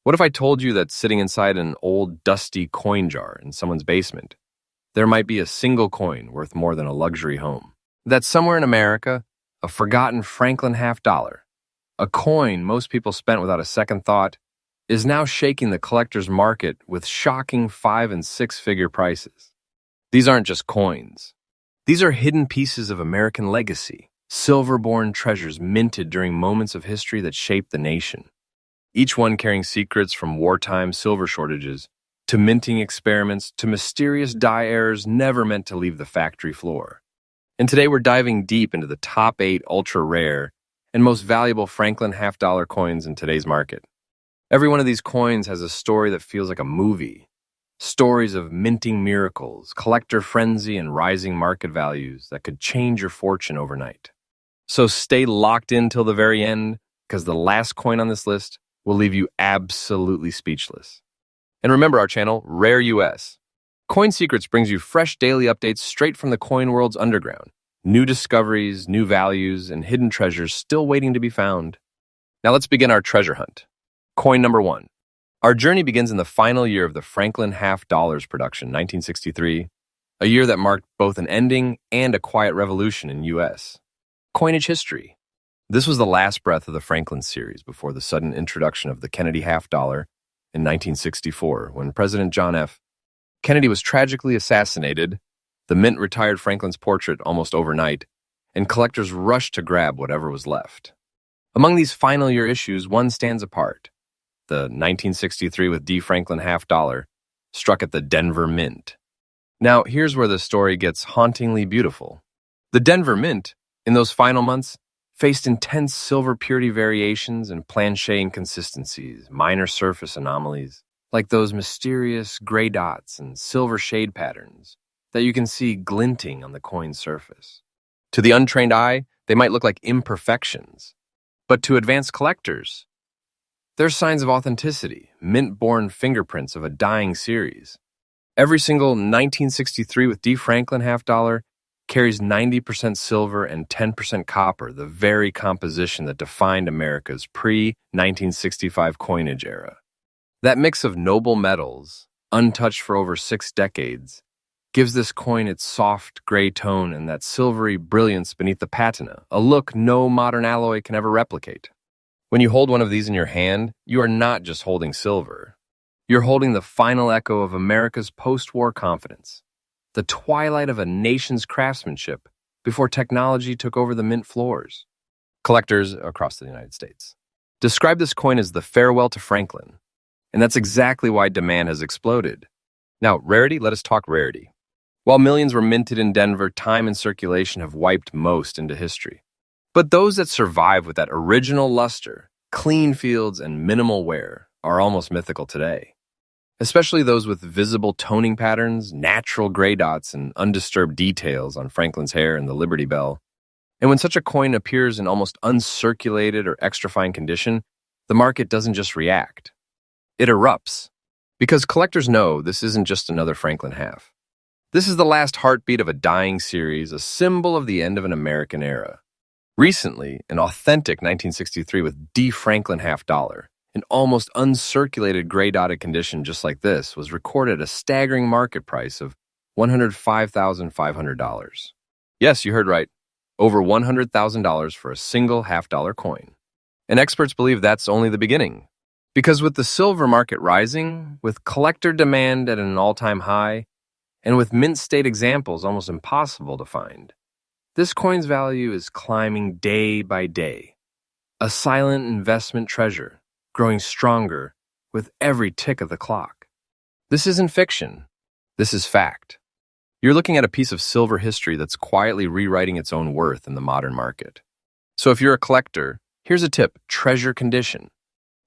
What if I told you that sitting inside an old, dusty coin jar in someone's basement, there might be a single coin worth more than a luxury home? That somewhere in America, a forgotten Franklin half-dollar, a coin most people spent without a second thought, is now shaking the collector's market with shocking 5- and 6-figure prices. These aren't just coins. These are hidden pieces of American legacy, silver-born treasures minted during moments of history that shaped the nation. Each one carrying secrets from wartime silver shortages to minting experiments to mysterious die errors never meant to leave the factory floor. And today we're diving deep into the top 8 ultra-rare and most valuable Franklin half-dollar coins in today's market. Every one of these coins has a story that feels like a movie. Stories of minting miracles, collector frenzy, and rising market values that could change your fortune overnight. So stay locked in till the very end, because the last coin on this list will leave you absolutely speechless. And remember our channel, Rare U.S. Coin Secrets brings you fresh daily updates straight from the coin world's underground. New discoveries, new values, and hidden treasures still waiting to be found. Now let's begin our treasure hunt. Coin number 1. Our journey begins in the final year of the Franklin half-dollars production, 1963, a year that marked both an ending and a quiet revolution in U.S. coinage history. This was the last breath of the Franklin series before the sudden introduction of the Kennedy half-dollar in 1964, when President John F. Kennedy was tragically assassinated. The mint retired Franklin's portrait almost overnight, and collectors rushed to grab whatever was left. Among these final year issues, one stands apart. The 1963 with D. Franklin half-dollar, struck at the Denver Mint. Now, here's where the story gets hauntingly beautiful. The Denver Mint, in those final months, faced intense silver purity variations and planchet inconsistencies, minor surface anomalies, like those mysterious gray dots and silver shade patterns that you can see glinting on the coin's surface. To the untrained eye, they might look like imperfections, but to advanced collectors, they're signs of authenticity, mint-born fingerprints of a dying series. Every single 1963 with D. Franklin half-dollar carries 90% silver and 10% copper, the very composition that defined America's pre-1965 coinage era. That mix of noble metals, untouched for over 6 decades, gives this coin its soft gray tone and that silvery brilliance beneath the patina, a look no modern alloy can ever replicate. When you hold one of these in your hand, you are not just holding silver. You're holding the final echo of America's post-war confidence, the twilight of a nation's craftsmanship before technology took over the mint floors. Collectors across the United States describe this coin as the farewell to Franklin, and that's exactly why demand has exploded. Now, rarity, let us talk rarity. While millions were minted in Denver, time and circulation have wiped most into history. But those that survive with that original luster, clean fields, and minimal wear are almost mythical today. Especially those with visible toning patterns, natural gray dots, and undisturbed details on Franklin's hair and the Liberty Bell. And when such a coin appears in almost uncirculated or extra fine condition, the market doesn't just react. It erupts. Because collectors know this isn't just another Franklin half. This is the last heartbeat of a dying series, a symbol of the end of an American era. Recently, an authentic 1963 with D. Franklin half-dollar, an almost uncirculated gray-dotted condition just like this, was recorded at a staggering market price of $105,500. Yes, you heard right, over $100,000 for a single half-dollar coin. And experts believe that's only the beginning. Because with the silver market rising, with collector demand at an all-time high, and with mint state examples almost impossible to find, this coin's value is climbing day by day, a silent investment treasure, growing stronger with every tick of the clock. This isn't fiction. This is fact. You're looking at a piece of silver history that's quietly rewriting its own worth in the modern market. So if you're a collector, here's a tip: treasure condition.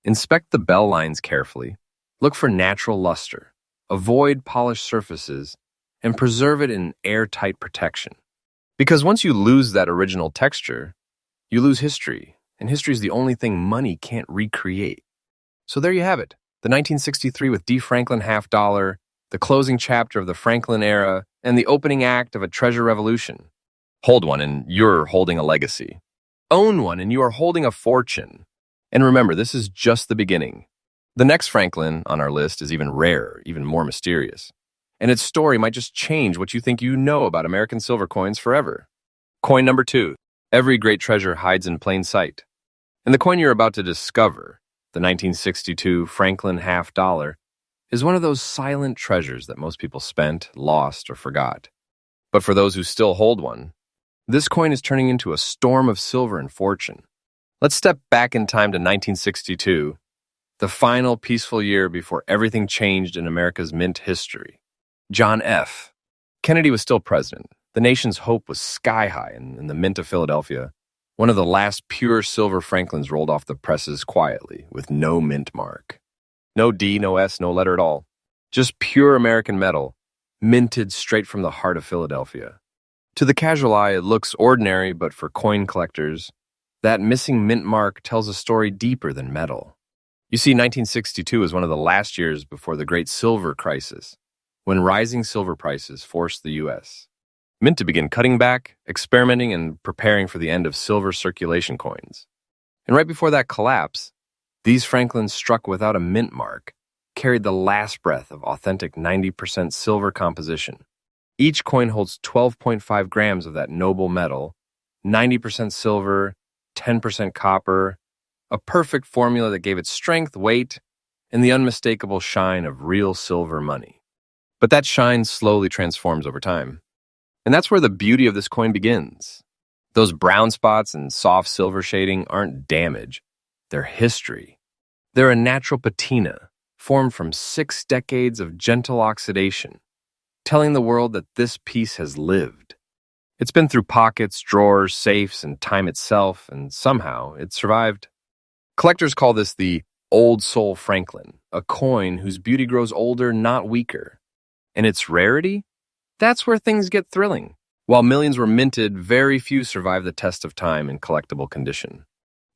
Inspect the bell lines carefully, look for natural luster, avoid polished surfaces, and preserve it in airtight protection. Because once you lose that original texture, you lose history, and history is the only thing money can't recreate. So there you have it, the 1963 with D. Franklin half-dollar, the closing chapter of the Franklin era, and the opening act of a treasure revolution. Hold one and you're holding a legacy. Own one and you are holding a fortune. And remember, this is just the beginning. The next Franklin on our list is even rarer, even more mysterious. And its story might just change what you think you know about American silver coins forever. Coin number 2. Every great treasure hides in plain sight. And the coin you're about to discover, the 1962 Franklin half dollar, is one of those silent treasures that most people spent, lost, or forgot. But for those who still hold one, this coin is turning into a storm of silver and fortune. Let's step back in time to 1962, the final peaceful year before everything changed in America's mint history. John F. Kennedy was still president. The nation's hope was sky high, and in the Mint of Philadelphia, one of the last pure silver Franklins rolled off the presses quietly, with no mint mark. No D, no S, no letter at all. Just pure American metal, minted straight from the heart of Philadelphia. To the casual eye, it looks ordinary, but for coin collectors, that missing mint mark tells a story deeper than metal. You see, 1962 is one of the last years before the Great Silver Crisis, when rising silver prices forced the U.S. Mint to begin cutting back, experimenting, and preparing for the end of silver circulation coins. And right before that collapse, these Franklins struck without a mint mark carried the last breath of authentic 90% silver composition. Each coin holds 12.5 grams of that noble metal, 90% silver, 10% copper, a perfect formula that gave it strength, weight, and the unmistakable shine of real silver money. But that shine slowly transforms over time. And that's where the beauty of this coin begins. Those brown spots and soft silver shading aren't damage, they're history. They're a natural patina formed from 6 decades of gentle oxidation, telling the world that this piece has lived. It's been through pockets, drawers, safes, and time itself, and somehow it survived. Collectors call this the Old Soul Franklin, a coin whose beauty grows older, not weaker. And its rarity? That's where things get thrilling. While millions were minted, very few survived the test of time in collectible condition.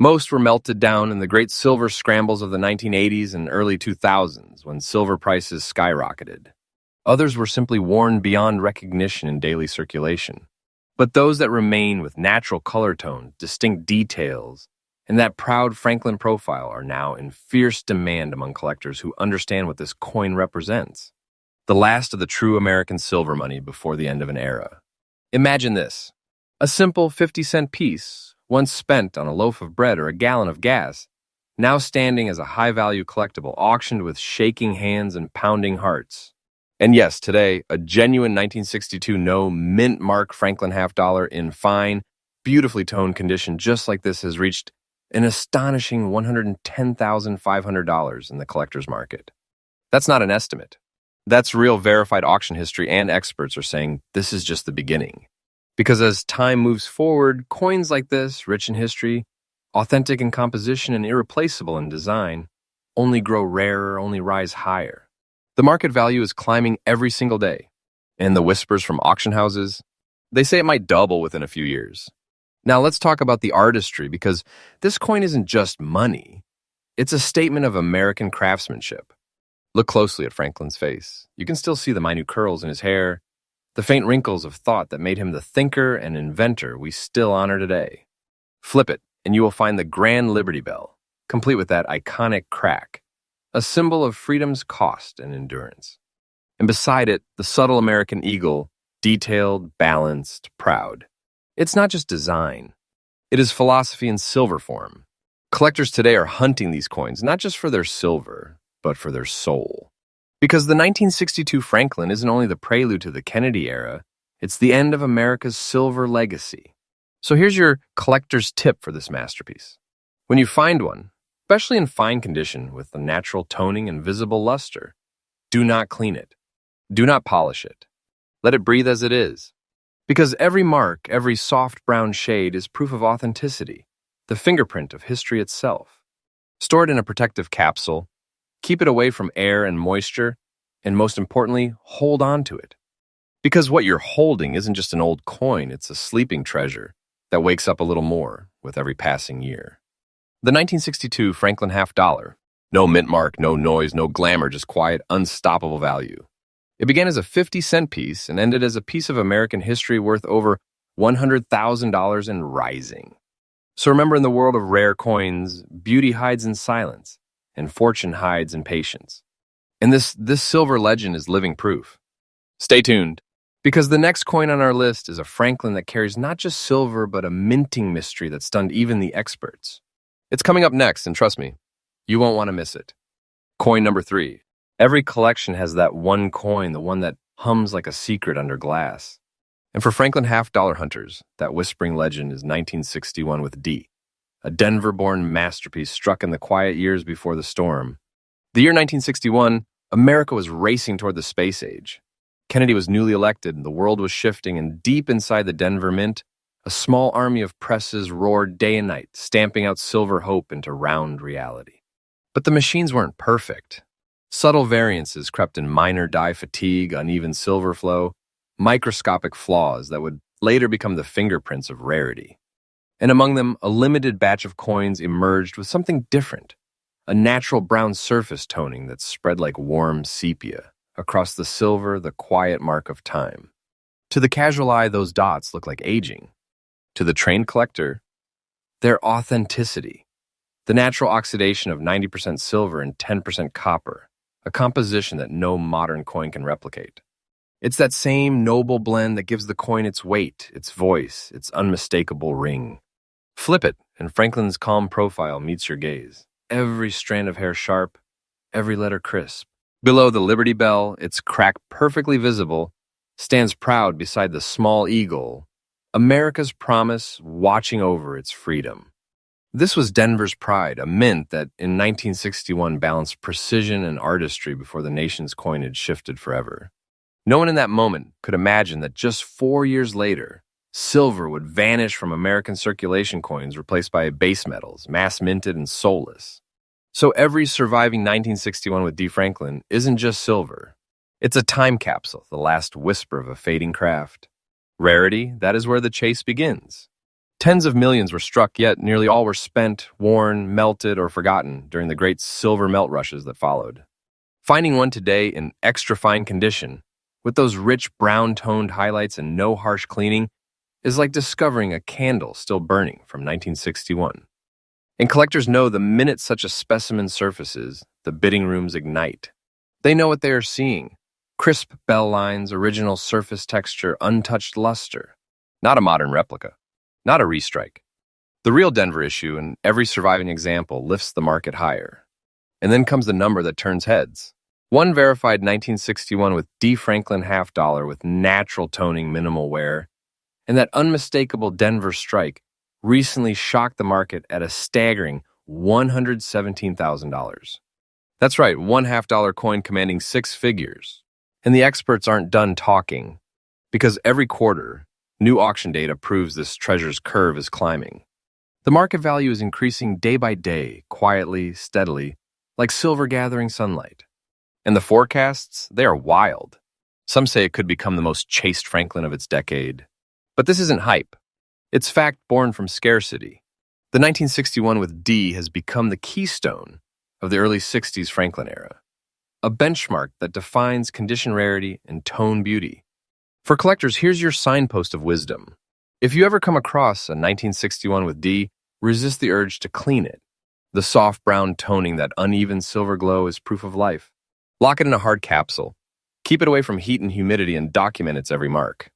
Most were melted down in the great silver scrambles of the 1980s and early 2000s when silver prices skyrocketed. Others were simply worn beyond recognition in daily circulation. But those that remain with natural color tone, distinct details, and that proud Franklin profile are now in fierce demand among collectors who understand what this coin represents. The last of the true American silver money before the end of an era. Imagine this. A simple 50-cent piece, once spent on a loaf of bread or a gallon of gas, now standing as a high-value collectible, auctioned with shaking hands and pounding hearts. And yes, today, a genuine 1962 no mint mark Franklin half dollar in fine, beautifully toned condition just like this has reached an astonishing $110,500 in the collector's market. That's not an estimate. That's real verified auction history, and experts are saying this is just the beginning. Because as time moves forward, coins like this, rich in history, authentic in composition, and irreplaceable in design, only grow rarer, only rise higher. The market value is climbing every single day. And the whispers from auction houses, they say it might double within a few years. Now let's talk about the artistry, because this coin isn't just money. It's a statement of American craftsmanship. Look closely at Franklin's face. You can still see the minute curls in his hair, the faint wrinkles of thought that made him the thinker and inventor we still honor today. Flip it, and you will find the Grand Liberty Bell, complete with that iconic crack, a symbol of freedom's cost and endurance. And beside it, the subtle American eagle, detailed, balanced, proud. It's not just design. It is philosophy in silver form. Collectors today are hunting these coins, not just for their silver, but for their soul. Because the 1962 Franklin isn't only the prelude to the Kennedy era, it's the end of America's silver legacy. So here's your collector's tip for this masterpiece. When you find one, especially in fine condition with the natural toning and visible luster, do not clean it. Do not polish it. Let it breathe as it is. Because every mark, every soft brown shade is proof of authenticity, the fingerprint of history itself. Store it in a protective capsule. Keep it away from air and moisture, and most importantly, hold on to it. Because what you're holding isn't just an old coin, it's a sleeping treasure that wakes up a little more with every passing year. The 1962 Franklin half dollar. No mint mark, no noise, no glamour, just quiet, unstoppable value. It began as a 50-cent piece and ended as a piece of American history worth over $100,000 and rising. So remember, in the world of rare coins, beauty hides in silence. and fortune hides in patience. And this silver legend is living proof. Stay tuned, because the next coin on our list is a Franklin that carries not just silver, but a minting mystery that stunned even the experts. It's coming up next, and trust me, you won't want to miss it. Coin number 3. Every collection has that one coin, the one that hums like a secret under glass. And for Franklin half-dollar hunters, that whispering legend is 1961 with D, a Denver-born masterpiece struck in the quiet years before the storm. The year 1961, America was racing toward the space age. Kennedy was newly elected, and the world was shifting, and deep inside the Denver Mint, a small army of presses roared day and night, stamping out silver hope into round reality. But the machines weren't perfect. Subtle variances crept in: minor dye fatigue, uneven silver flow, microscopic flaws that would later become the fingerprints of rarity. And among them, a limited batch of coins emerged with something different, a natural brown surface toning that spread like warm sepia across the silver, the quiet mark of time. To the casual eye, those dots look like aging. To the trained collector, their authenticity, the natural oxidation of 90% silver and 10% copper, a composition that no modern coin can replicate. It's that same noble blend that gives the coin its weight, its voice, its unmistakable ring. Flip it, and Franklin's calm profile meets your gaze. Every strand of hair sharp, every letter crisp. Below the Liberty Bell, its crack perfectly visible, stands proud beside the small eagle, America's promise watching over its freedom. This was Denver's pride, a mint that in 1961 balanced precision and artistry before the nation's coinage shifted forever. No one in that moment could imagine that just 4 years later, silver would vanish from American circulation coins, replaced by base metals, mass minted and soulless. So every surviving 1961 with D. Franklin isn't just silver. It's a time capsule, the last whisper of a fading craft. Rarity, that is where the chase begins. Tens of millions were struck, yet nearly all were spent, worn, melted, or forgotten during the great silver melt rushes that followed. Finding one today in extra fine condition, with those rich brown-toned highlights and no harsh cleaning, is like discovering a candle still burning from 1961. And collectors know the minute such a specimen surfaces, the bidding rooms ignite. They know what they are seeing: crisp bell lines, original surface texture, untouched luster. Not a modern replica, not a restrike. The real Denver issue, and every surviving example lifts the market higher. And then comes the number that turns heads. One verified 1961 with D. Franklin half-dollar with natural toning, minimal wear, and that unmistakable Denver strike recently shocked the market at a staggering $117,000. That's right, one half-dollar coin commanding 6 figures. And the experts aren't done talking, because every quarter, new auction data proves this treasure's curve is climbing. The market value is increasing day by day, quietly, steadily, like silver gathering sunlight. And the forecasts, they are wild. Some say it could become the most chased Franklin of its decade. But this isn't hype. It's fact born from scarcity. The 1961 with D has become the keystone of the early 60s Franklin era, a benchmark that defines condition rarity and tone beauty. For collectors, here's your signpost of wisdom. If you ever come across a 1961 with D, resist the urge to clean it. The soft brown toning, that uneven silver glow, is proof of life. Lock it in a hard capsule. Keep it away from heat and humidity, and document its every mark.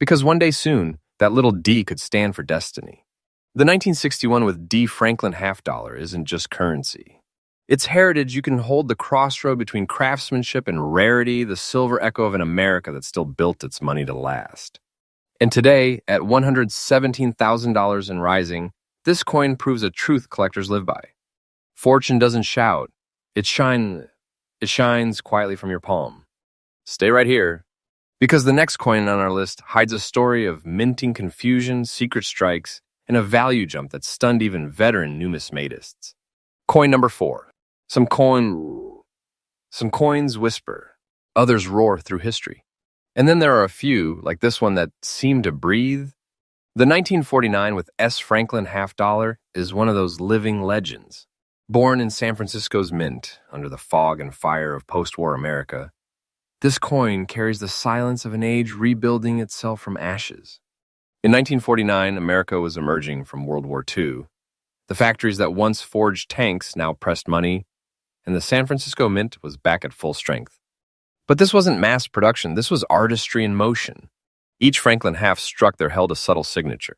Because one day soon, that little D could stand for destiny. The 1961 with D. Franklin half-dollar isn't just currency. It's heritage. You can hold the crossroad between craftsmanship and rarity, the silver echo of an America that still built its money to last. And today, at $117,000 and rising, this coin proves a truth collectors live by. Fortune doesn't shout. It shines quietly from your palm. Stay right here, because the next coin on our list hides a story of minting confusion, secret strikes, and a value jump that stunned even veteran numismatists. Coin number 4. Some coins whisper, others roar through history. And then there are a few, like this one, that seem to breathe. The 1949 with S. Franklin half-dollar is one of those living legends. Born in San Francisco's Mint, under the fog and fire of post-war America, this coin carries the silence of an age rebuilding itself from ashes. In 1949, America was emerging from World War II. The factories that once forged tanks now pressed money, and the San Francisco Mint was back at full strength. But this wasn't mass production, this was artistry in motion. Each Franklin half struck there held a subtle signature.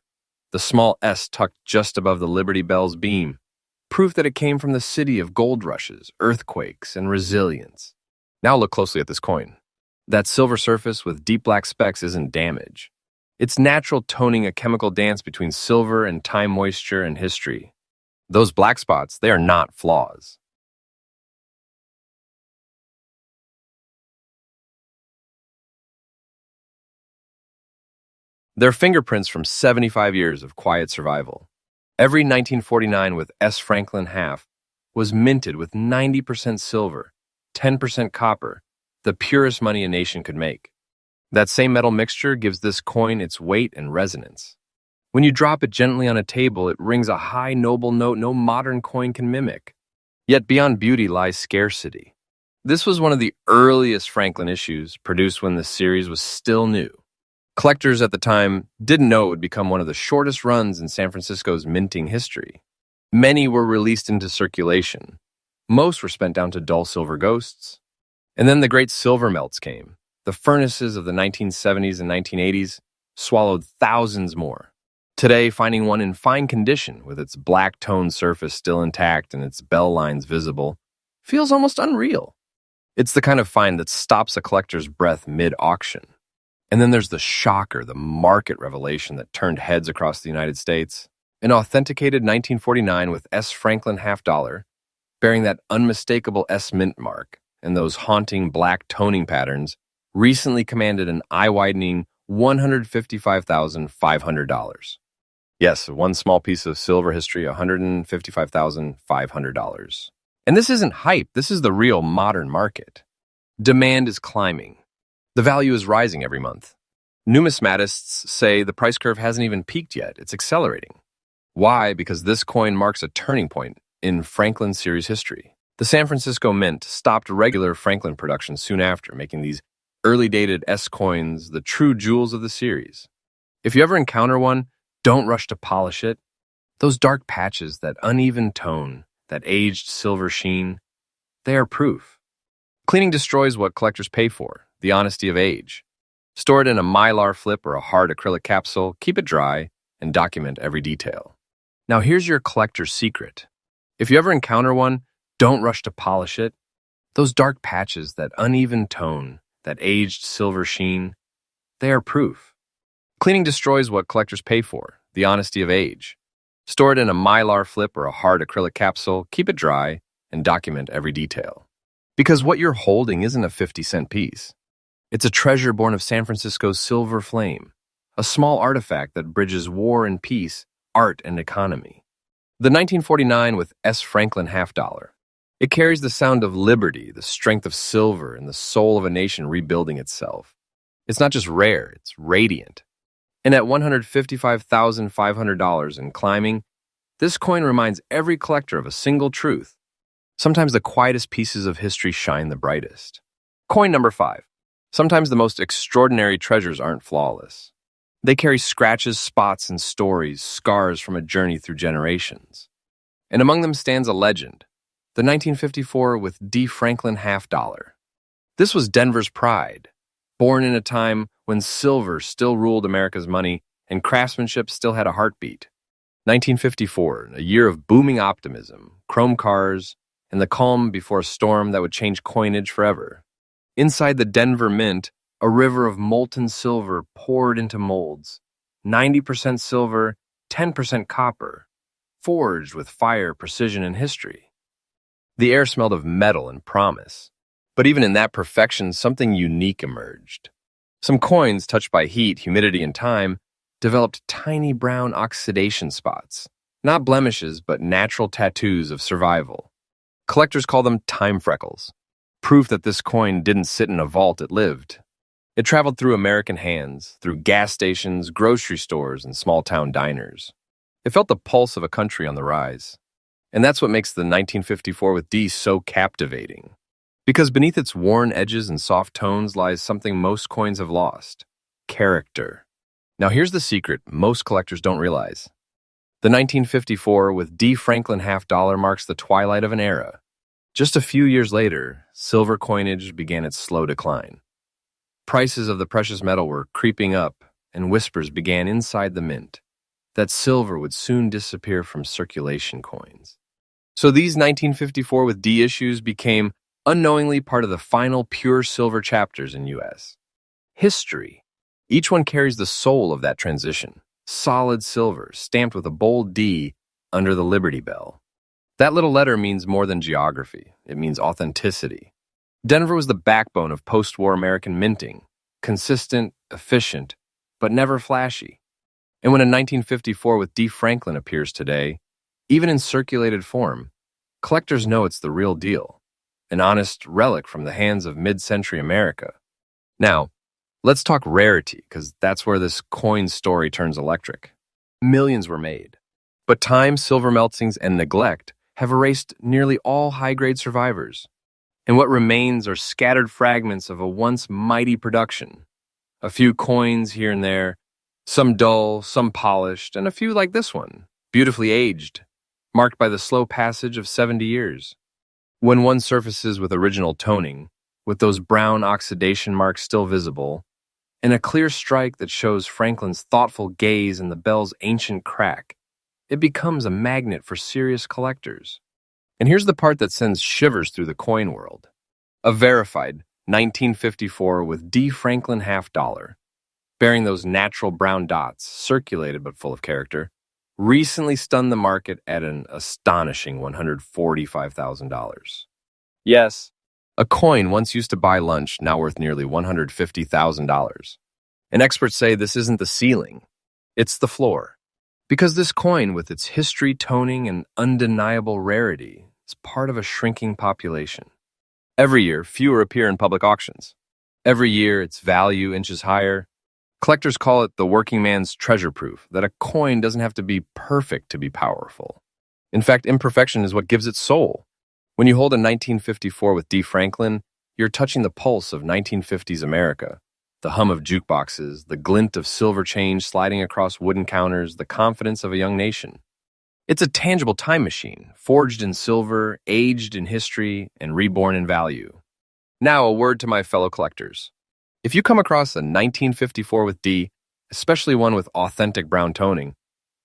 The small S tucked just above the Liberty Bell's beam, proof that it came from the city of gold rushes, earthquakes, and resilience. Now look closely at this coin. That silver surface with deep black specks isn't damage. It's natural toning, a chemical dance between silver and time, moisture, and history. Those black spots, they are not flaws. They're fingerprints from 75 years of quiet survival. Every 1949 with S. Franklin half was minted with 90% silver, 10% copper, the purest money a nation could make. That same metal mixture gives this coin its weight and resonance. When you drop it gently on a table, it rings a high, noble note no modern coin can mimic. Yet beyond beauty lies scarcity. This was one of the earliest Franklin issues, produced when the series was still new. Collectors at the time didn't know it would become one of the shortest runs in San Francisco's minting history. Many were released into circulation. Most were spent down to dull silver ghosts. And then the great silver melts came. The furnaces of the 1970s and 1980s swallowed thousands more. Today, finding one in fine condition, with its black-toned surface still intact and its bell lines visible, feels almost unreal. It's the kind of find that stops a collector's breath mid-auction. And then there's the shocker, the market revelation that turned heads across the United States. An authenticated 1949 with S. Franklin half dollar, bearing that unmistakable S mint mark and those haunting black toning patterns, recently commanded an eye-widening $155,500. Yes, one small piece of silver history, $155,500. And this isn't hype, this is the real modern market. Demand is climbing. The value is rising every month. Numismatists say the price curve hasn't even peaked yet, it's accelerating. Why? Because this coin marks a turning point in Franklin series history. The San Francisco Mint stopped regular Franklin production soon after, making these early-dated S coins the true jewels of the series. If you ever encounter one, don't rush to polish it. Those dark patches, that uneven tone, that aged silver sheen, they are proof. Cleaning destroys what collectors pay for, the honesty of age. Store it in a mylar flip or a hard acrylic capsule, keep it dry, and document every detail. Now here's your collector's secret. If you ever encounter one, don't rush to polish it. Those dark patches, that uneven tone, that aged silver sheen, they are proof. Cleaning destroys what collectors pay for, the honesty of age. Store it in a mylar flip or a hard acrylic capsule, keep it dry, and document every detail. Because what you're holding isn't a 50-cent piece. It's a treasure born of San Francisco's silver flame, a small artifact that bridges war and peace, art and economy. The 1949 with S. Franklin half dollar. It carries the sound of liberty, the strength of silver, and the soul of a nation rebuilding itself. It's not just rare, it's radiant. And at $155,500 and climbing, this coin reminds every collector of a single truth. Sometimes the quietest pieces of history shine the brightest. Coin number 5. Sometimes the most extraordinary treasures aren't flawless. They carry scratches, spots, and stories, scars from a journey through generations. And among them stands a legend, the 1954 with D. Franklin half dollar. This was Denver's pride, born in a time when silver still ruled America's money and craftsmanship still had a heartbeat. 1954, a year of booming optimism, chrome cars, and the calm before a storm that would change coinage forever. Inside the Denver Mint, a river of molten silver poured into molds, 90% silver, 10% copper, forged with fire, precision, and history. The air smelled of metal and promise. But even in that perfection, something unique emerged. Some coins, touched by heat, humidity, and time, developed tiny brown oxidation spots. Not blemishes, but natural tattoos of survival. Collectors call them time freckles, proof that this coin didn't sit in a vault, it lived. It traveled through American hands, through gas stations, grocery stores, and small-town diners. It felt the pulse of a country on the rise. And that's what makes the 1954 with D so captivating. Because beneath its worn edges and soft tones lies something most coins have lost: character. Now here's the secret most collectors don't realize. The 1954 with D. Franklin half dollar marks the twilight of an era. Just a few years later, silver coinage began its slow decline. Prices of the precious metal were creeping up, and whispers began inside the mint that silver would soon disappear from circulation coins. So these 1954 with D issues became unknowingly part of the final pure silver chapters in U.S. history. Each one carries the soul of that transition, solid silver stamped with a bold D under the Liberty Bell. That little letter means more than geography. It means authenticity. Denver was the backbone of post-war American minting, consistent, efficient, but never flashy. And when a 1954 with D. Franklin appears today, even in circulated form, collectors know it's the real deal, an honest relic from the hands of mid-century America. Now, let's talk rarity, because that's where this coin story turns electric. Millions were made, but time, silver meltings, and neglect have erased nearly all high-grade survivors. And what remains are scattered fragments of a once mighty production. A few coins here and there, some dull, some polished, and a few like this one, beautifully aged, marked by the slow passage of 70 years. When one surfaces with original toning, with those brown oxidation marks still visible, and a clear strike that shows Franklin's thoughtful gaze and the bell's ancient crack, it becomes a magnet for serious collectors. And here's the part that sends shivers through the coin world. A verified 1954 with D. Franklin half dollar, bearing those natural brown dots, circulated but full of character, recently stunned the market at an astonishing $145,000. Yes, a coin once used to buy lunch, now worth nearly $150,000. And experts say this isn't the ceiling, it's the floor. Because this coin, with its history, toning, and undeniable rarity, is part of a shrinking population. Every year, fewer appear in public auctions. Every year, its value inches higher. Collectors call it the working man's treasure proof, that a coin doesn't have to be perfect to be powerful. In fact, imperfection is what gives it soul. When you hold a 1954 with D. Franklin, you're touching the pulse of 1950s America. The hum of jukeboxes, the glint of silver change sliding across wooden counters, the confidence of a young nation. It's a tangible time machine, forged in silver, aged in history, and reborn in value. Now, a word to my fellow collectors. If you come across a 1954 with D, especially one with authentic brown toning,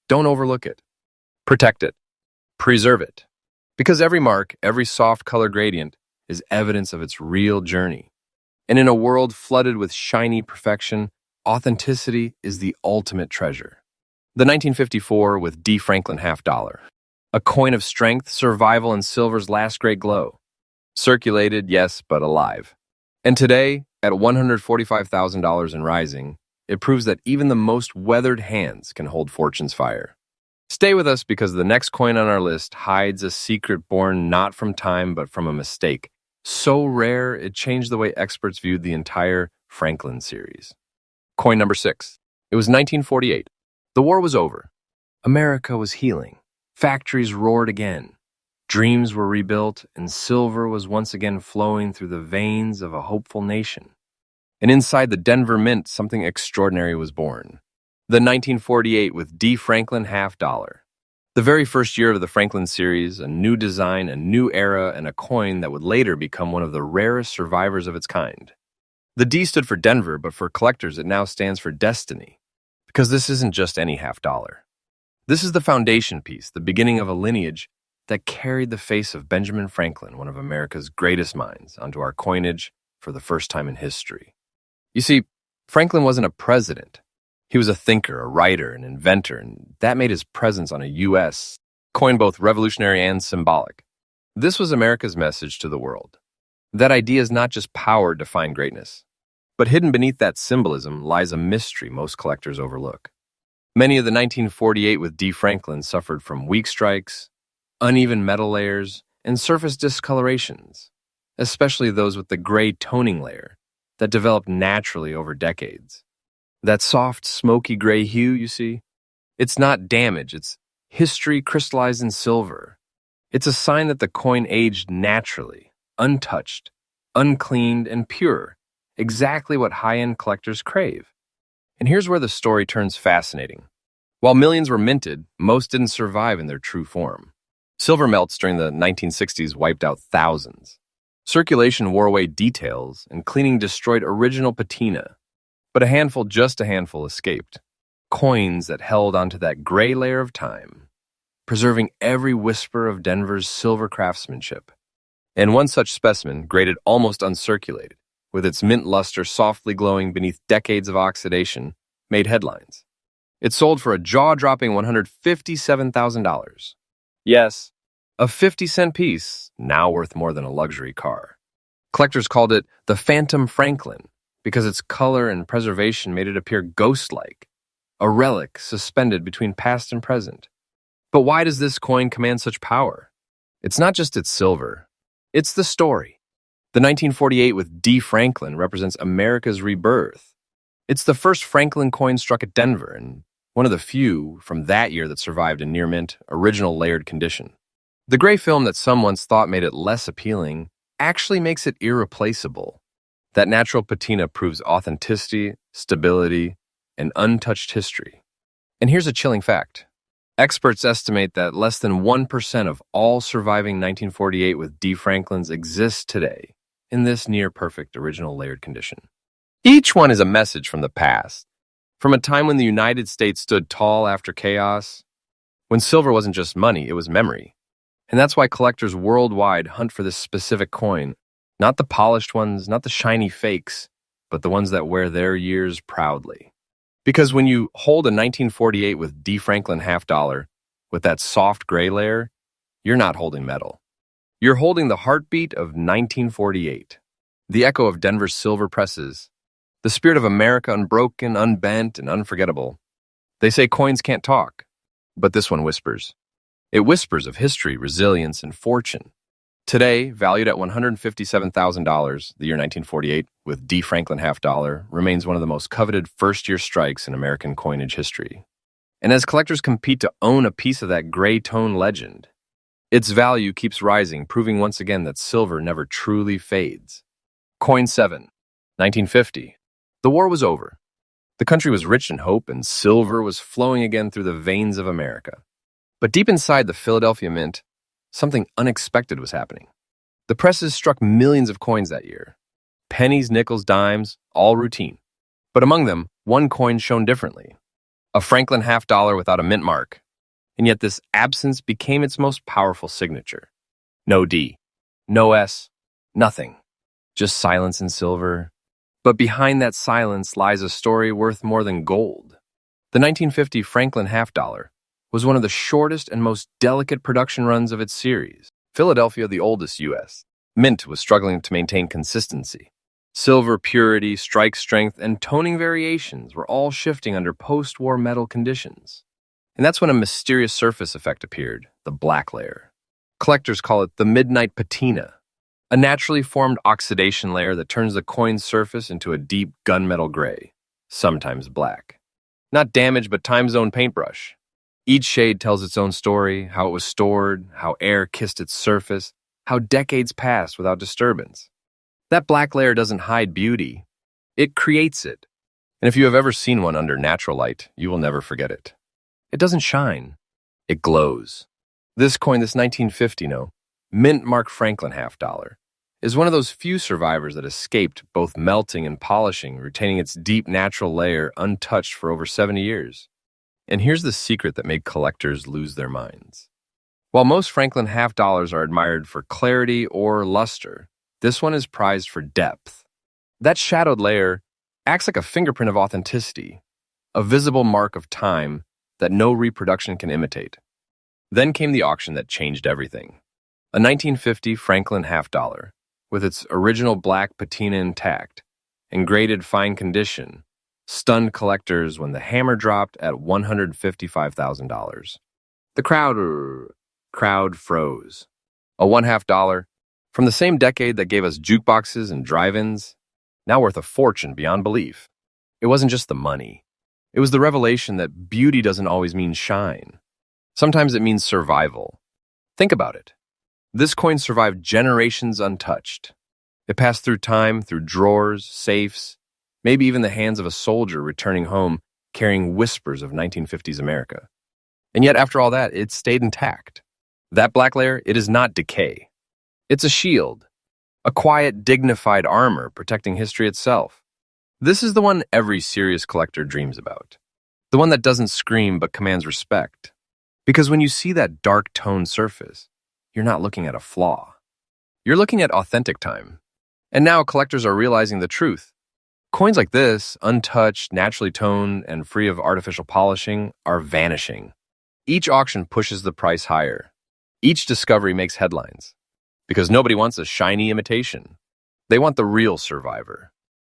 don't overlook it. Protect it. Preserve it. Because every mark, every soft color gradient is evidence of its real journey. And in a world flooded with shiny perfection, authenticity is the ultimate treasure. The 1954 with D. Franklin half dollar. A coin of strength, survival, and silver's last great glow. Circulated, yes, but alive. And today, at $145,000 and rising, it proves that even the most weathered hands can hold fortune's fire. Stay with us because the next coin on our list hides a secret born not from time but from a mistake. So rare, it changed the way experts viewed the entire Franklin series. Coin number 6. It was 1948. The war was over. America was healing. Factories roared again. Dreams were rebuilt, and silver was once again flowing through the veins of a hopeful nation. And inside the Denver Mint, something extraordinary was born. The 1948 with D. Franklin half dollar. The very first year of the Franklin series, a new design, a new era, and a coin that would later become one of the rarest survivors of its kind. The D stood for Denver, but for collectors it now stands for destiny. Because this isn't just any half dollar. This is the foundation piece, the beginning of a lineage that carried the face of Benjamin Franklin, one of America's greatest minds, onto our coinage for the first time in history. You see, Franklin wasn't a president. He was a thinker, a writer, an inventor, and that made his presence on a U.S. coin both revolutionary and symbolic. This was America's message to the world. That idea is not just power to find greatness, but hidden beneath that symbolism lies a mystery most collectors overlook. Many of the 1948 with D. Franklin suffered from weak strikes, uneven metal layers, and surface discolorations, especially those with the gray toning layer that developed naturally over decades. That soft, smoky gray hue, you see? It's not damage, it's history crystallized in silver. It's a sign that the coin aged naturally, untouched, uncleaned, and pure, exactly what high-end collectors crave. And here's where the story turns fascinating. While millions were minted, most didn't survive in their true form. Silver melts during the 1960s wiped out thousands. Circulation wore away details, and cleaning destroyed original patina. But just a handful escaped. Coins that held onto that gray layer of time, preserving every whisper of Denver's silver craftsmanship. And one such specimen, graded almost uncirculated, with its mint luster softly glowing beneath decades of oxidation, made headlines. It sold for a jaw-dropping $157,000. Yes, a 50-cent piece, now worth more than a luxury car. Collectors called it the Phantom Franklin because its color and preservation made it appear ghost-like, a relic suspended between past and present. But why does this coin command such power? It's not just its silver. It's the story. The 1948 with D. Franklin represents America's rebirth. It's the first Franklin coin struck at Denver, and one of the few from that year that survived in near-mint, original layered condition. The gray film that some once thought made it less appealing actually makes it irreplaceable. That natural patina proves authenticity, stability, and untouched history. And here's a chilling fact. Experts estimate that less than 1% of all surviving 1948 with D. Franklins exist today in this near-perfect original layered condition. Each one is a message from the past, from a time when the United States stood tall after chaos, when silver wasn't just money, it was memory. And that's why collectors worldwide hunt for this specific coin, not the polished ones, not the shiny fakes, but the ones that wear their years proudly. Because when you hold a 1948 with D. Franklin $50 with that soft gray layer, you're not holding metal. You're holding the heartbeat of 1948, the echo of Denver's silver presses, the spirit of America unbroken, unbent, and unforgettable. They say coins can't talk, but this one whispers. It whispers of history, resilience, and fortune. Today, valued at $157,000, the year 1948, with D. Franklin $50, remains one of the most coveted first-year strikes in American coinage history. And as collectors compete to own a piece of that gray tone legend, its value keeps rising, proving once again that silver never truly fades. Coin 7, 1950. The war was over. The country was rich in hope, and silver was flowing again through the veins of America. But deep inside the Philadelphia Mint, something unexpected was happening. The presses struck millions of coins that year. Pennies, nickels, dimes, all routine. But among them, one coin shone differently. A Franklin $50 without a mint mark. And yet this absence became its most powerful signature. No D, no S, nothing. Just silence and silver. But behind that silence lies a story worth more than gold. The 1950 Franklin $50 was one of the shortest and most delicate production runs of its series. Philadelphia, the oldest U.S. Mint was struggling to maintain consistency. Silver purity, strike strength, and toning variations were all shifting under post-war metal conditions. And that's when a mysterious surface effect appeared, the black layer. Collectors call it the midnight patina, a naturally formed oxidation layer that turns the coin's surface into a deep gunmetal gray, sometimes black. Not damaged, but time-zone paintbrush. Each shade tells its own story, how it was stored, how air kissed its surface, how decades passed without disturbance. That black layer doesn't hide beauty. It creates it. And if you have ever seen one under natural light, you will never forget it. It doesn't shine. It glows. This coin, this 1950 mint mark Franklin $50, is one of those few survivors that escaped both melting and polishing, retaining its deep natural layer untouched for over 70 years. And here's the secret that made collectors lose their minds. While most Franklin $50 are admired for clarity or luster, this one is prized for depth. That shadowed layer acts like a fingerprint of authenticity, a visible mark of time that no reproduction can imitate. Then came the auction that changed everything. A 1950 Franklin $50, with its original black patina intact and graded fine condition, stunned collectors when the hammer dropped at $155,000. The crowd froze. A $50 from the same decade that gave us jukeboxes and drive-ins, now worth a fortune beyond belief. It wasn't just the money. It was the revelation that beauty doesn't always mean shine. Sometimes it means survival. Think about it. This coin survived generations untouched. It passed through time, through drawers, safes, maybe even the hands of a soldier returning home carrying whispers of 1950s America. And yet, after all that, it stayed intact. That black layer, it is not decay. It's a shield, a quiet, dignified armor protecting history itself. This is the one every serious collector dreams about. The one that doesn't scream but commands respect. Because when you see that dark toned surface, you're not looking at a flaw. You're looking at authentic time. And now collectors are realizing the truth. Coins like this, untouched, naturally toned, and free of artificial polishing, are vanishing. Each auction pushes the price higher. Each discovery makes headlines. Because nobody wants a shiny imitation. They want the real survivor.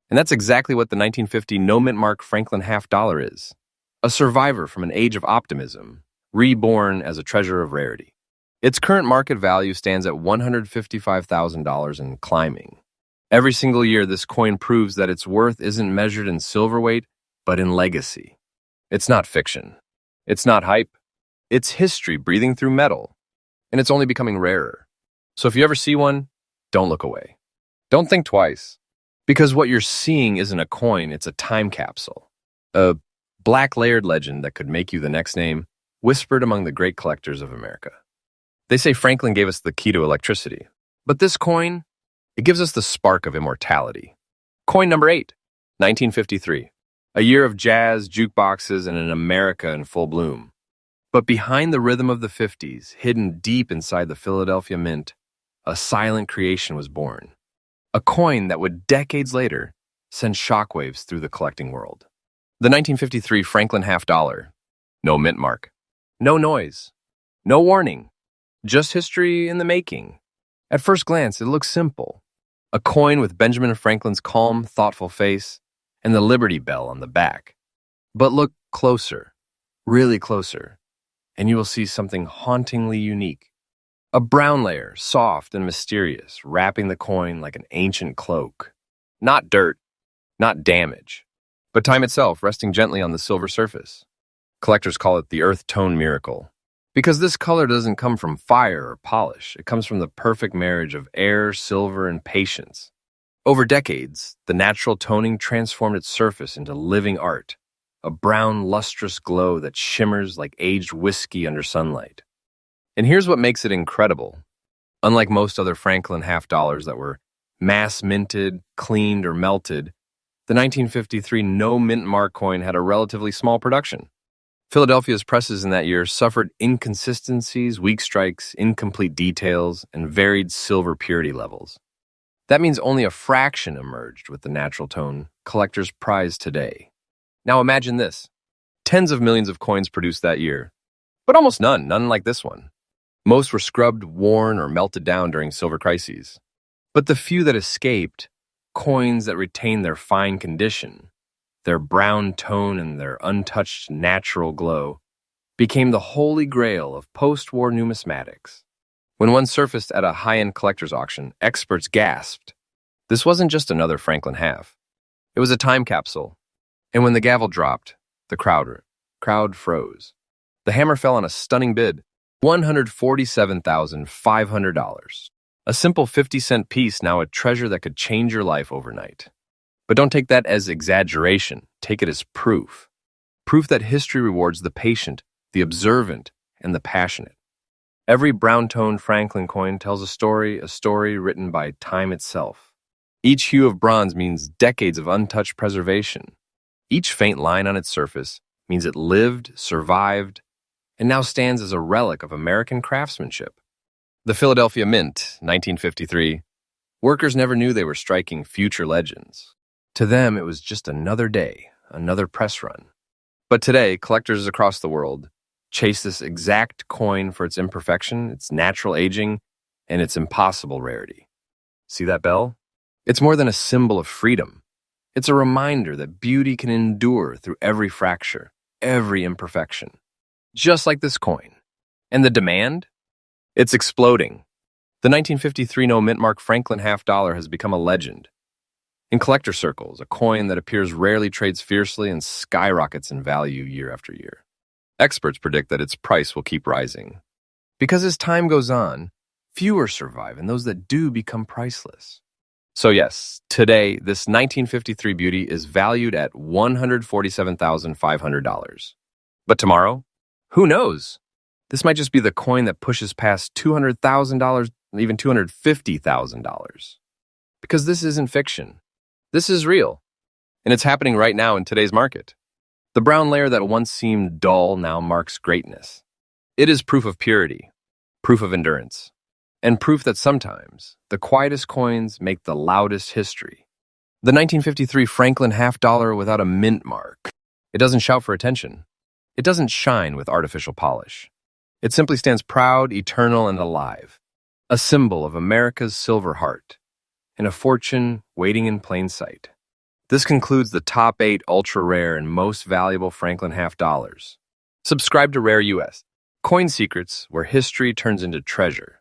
And that's exactly what the 1950 no-mint mark Franklin half-dollar is. A survivor from an age of optimism, reborn as a treasure of rarity. Its current market value stands at $155,000 and climbing. Every single year, this coin proves that its worth isn't measured in silver weight, but in legacy. It's not fiction. It's not hype. It's history breathing through metal. And it's only becoming rarer. So if you ever see one, don't look away. Don't think twice. Because what you're seeing isn't a coin, it's a time capsule. A black layered legend that could make you the next name, whispered among the great collectors of America. They say Franklin gave us the key to electricity. But this coin, it gives us the spark of immortality. Coin number 8, 1953. A year of jazz, jukeboxes, and an America in full bloom. But behind the rhythm of the 50s, hidden deep inside the Philadelphia Mint, a silent creation was born. A coin that would decades later send shockwaves through the collecting world. The 1953 Franklin half-dollar. No mint mark. No noise. No warning. Just history in the making. At first glance, it looks simple. A coin with Benjamin Franklin's calm, thoughtful face and the Liberty Bell on the back. But look closer, really closer, and you will see something hauntingly unique. A brown layer, soft and mysterious, wrapping the coin like an ancient cloak. Not dirt, not damage, but time itself resting gently on the silver surface. Collectors call it the earth tone miracle. Because this color doesn't come from fire or polish, it comes from the perfect marriage of air, silver, and patience. Over decades, the natural toning transformed its surface into living art, a brown, lustrous glow that shimmers like aged whiskey under sunlight. And here's what makes it incredible. Unlike most other Franklin half-dollars that were mass-minted, cleaned, or melted, the 1953 no-mint mark coin had a relatively small production. Philadelphia's presses in that year suffered inconsistencies, weak strikes, incomplete details, and varied silver purity levels. That means only a fraction emerged with the natural tone collectors prize today. Now imagine this. Tens of millions of coins produced that year, but almost none like this one. Most were scrubbed, worn, or melted down during silver crises. But the few that escaped, coins that retained their fine condition, their brown tone and their untouched natural glow, became the holy grail of post-war numismatics. When one surfaced at a high-end collector's auction, experts gasped. This wasn't just another Franklin half. It was a time capsule. And when the gavel dropped, the crowd froze. The hammer fell on a stunning bid, $147,500. A simple 50-cent piece, now a treasure that could change your life overnight. But don't take that as exaggeration. Take it as proof. Proof that history rewards the patient, the observant, and the passionate. Every brown-toned Franklin coin tells a story written by time itself. Each hue of bronze means decades of untouched preservation. Each faint line on its surface means it lived, survived, and now stands as a relic of American craftsmanship. The Philadelphia Mint, 1953. Workers never knew they were striking future legends. To them, it was just another day, another press run. But today, collectors across the world chase this exact coin for its imperfection, its natural aging, and its impossible rarity. See that bell? It's more than a symbol of freedom. It's a reminder that beauty can endure through every fracture, every imperfection. Just like this coin. And the demand? It's exploding. The 1953 no-mint mark Franklin half-dollar has become a legend. In collector circles, a coin that appears rarely trades fiercely and skyrockets in value year after year. Experts predict that its price will keep rising. Because as time goes on, fewer survive, and those that do become priceless. So yes, today, this 1953 beauty is valued at $147,500. But tomorrow? Who knows? This might just be the coin that pushes past $200,000, even $250,000. Because this isn't fiction. This is real. And it's happening right now in today's market. The brown layer that once seemed dull now marks greatness. It is proof of purity, proof of endurance, and proof that sometimes the quietest coins make the loudest history. The 1953 Franklin half dollar without a mint mark. It doesn't shout for attention. It doesn't shine with artificial polish. It simply stands proud, eternal, and alive, a symbol of America's silver heart, and a fortune waiting in plain sight. This concludes the top 8 ultra-rare and most valuable Franklin half dollars. Subscribe to Rare U.S. Coin Secrets, where history turns into treasure.